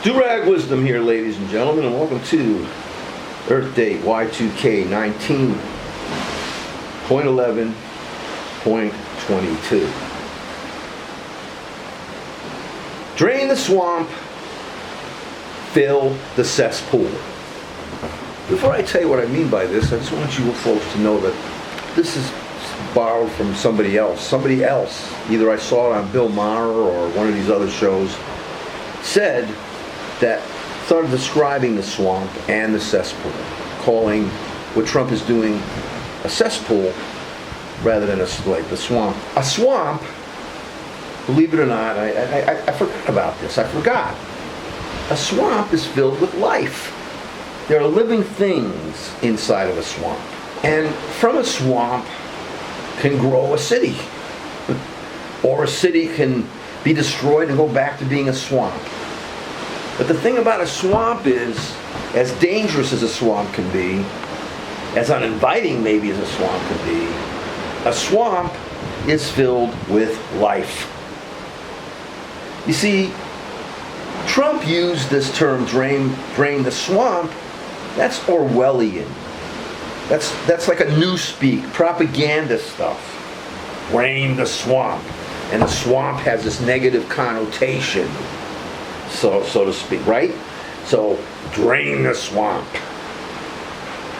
Do-Rag Wisdom here, ladies and gentlemen, and welcome to Earth Date Y2K 19.11.22. Drain the swamp, fill the cesspool. Before I tell you what I mean by this, I just want you folks to know that this is borrowed from somebody else. Somebody else, either I saw it on Bill Maher or one of these other shows, started describing the swamp and the cesspool, calling what Trump is doing a cesspool rather than the swamp. A swamp, believe it or not, I forgot about this. I forgot. A swamp is filled with life. There are living things inside of a swamp. And from a swamp can grow a city. Or a city can be destroyed and go back to being a swamp. But the thing about a swamp is, as dangerous as a swamp can be, as uninviting maybe as a swamp can be, a swamp is filled with life. You see, Trump used this term, drain the swamp. That's Orwellian. That's like a newspeak, propaganda stuff. Drain the swamp. And the swamp has this negative connotation, so to speak, right? So, drain the swamp.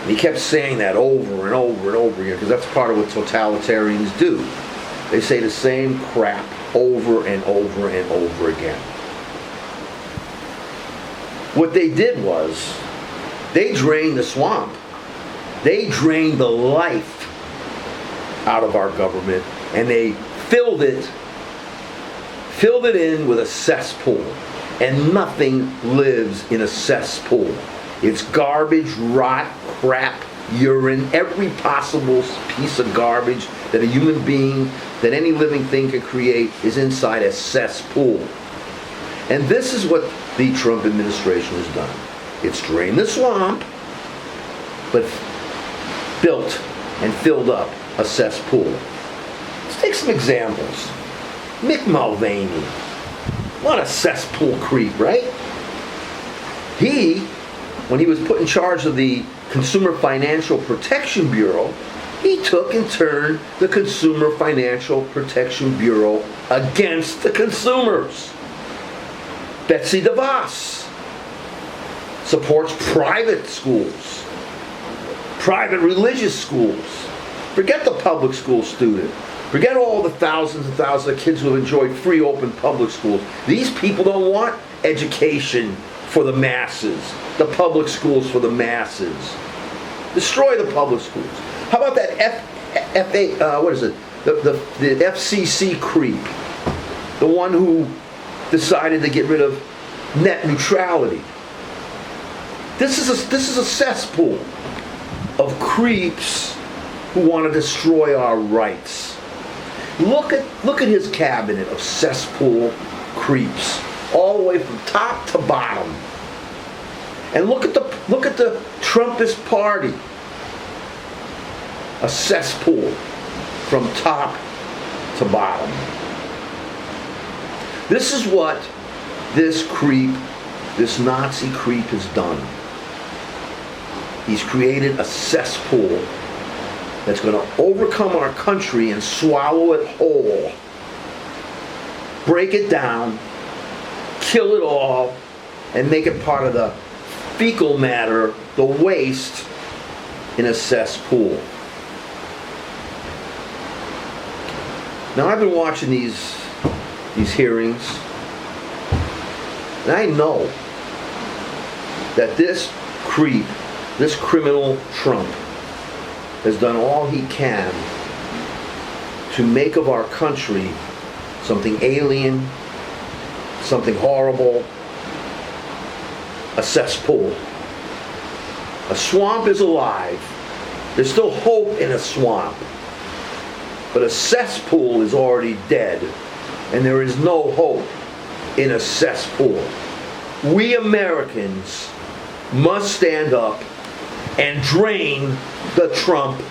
And he kept saying that over and over and over again, because that's part of what totalitarians do. They say the same crap over and over and over again. What they did was, they drained the swamp. They drained the life out of our government, and they filled it in with a cesspool. And nothing lives in a cesspool. It's garbage, rot, crap, urine, every possible piece of garbage that a human being, that any living thing can create is inside a cesspool. And this is what the Trump administration has done. It's drained the swamp, but built and filled up a cesspool. Let's take some examples. Mick Mulvaney. What a cesspool creep, right? He, when he was put in charge of the Consumer Financial Protection Bureau, he took and turned the Consumer Financial Protection Bureau against the consumers. Betsy DeVos supports private schools, private religious schools. Forget the public school student. Forget all the thousands and thousands of kids who have enjoyed free open public schools. These people don't want education for the masses. The public schools for the masses. Destroy the public schools. How about that the FCC creep? The one who decided to get rid of net neutrality. This is a cesspool of creeps who want to destroy our rights. Look at his cabinet of cesspool creeps, all the way from top to bottom. And look at the Trumpist party. A cesspool from top to bottom. This is what this Nazi creep has done. He's created a cesspool that's going to overcome our country and swallow it whole. Break it down, kill it all, and make it part of the fecal matter, the waste, in a cesspool. Now, I've been watching these hearings, and I know that this creep, this criminal Trump, has done all he can to make of our country something alien, something horrible, a cesspool. A swamp is alive. There's still hope in a swamp. But a cesspool is already dead, and there is no hope in a cesspool. We Americans must stand up and drain the Trump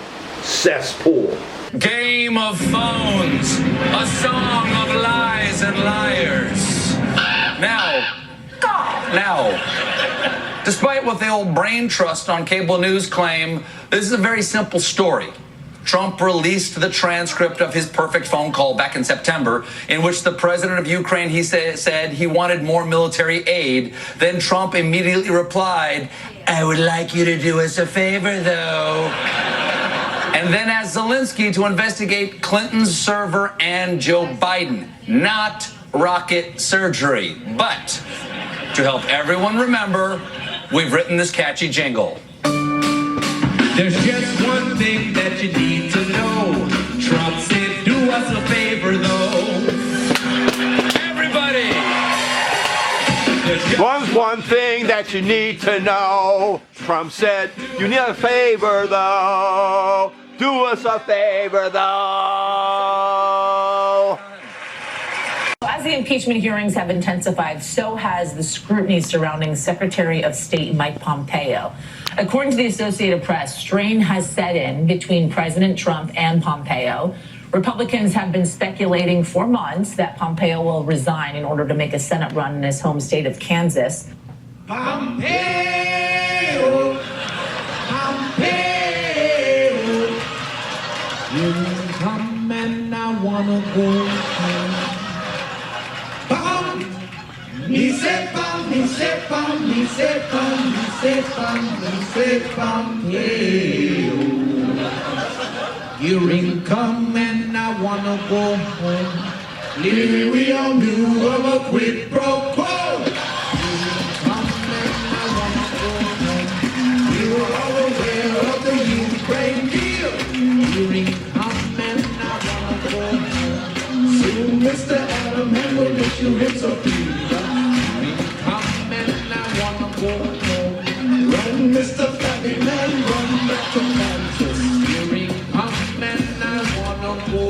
cesspool. Game of Phones, a song of lies and liars. Now, Now, despite what the old brain trust on cable news claim, this is a very simple story. Trump released the transcript of his perfect phone call back in September, in which the president of Ukraine, said he wanted more military aid. Then Trump immediately replied, "I would like you to do us a favor, though." And then asked Zelensky to investigate Clinton's server and Joe Biden, not rocket surgery. But to help everyone remember, we've written this catchy jingle. There's just one thing that you need to know. Trump said, do us a favor, though. Everybody! One thing that you need to know. Trump said, you need a favor though. Do us a favor though. As the impeachment hearings have intensified, so has the scrutiny surrounding Secretary of State Mike Pompeo. According to the Associated Press, strain has set in between President Trump and Pompeo. Republicans have been speculating for months that Pompeo will resign in order to make a Senate run in his home state of Kansas. Pompeo, Pompeo, you come and I wanna go home. Me say Pom, me say Pom, me say Pom, me say Pom, me say Pompeo. You ring come and I wanna go home. Living we all knew of a quid pro quo. You ring come and I wanna go home. We were all aware of the Ukraine deal. You ring come and I wanna go home. Soon Mr. Adam will let you hit some people. Run, Mr. Flappy Man, run back to Kansas. Hearing come and I wanna go.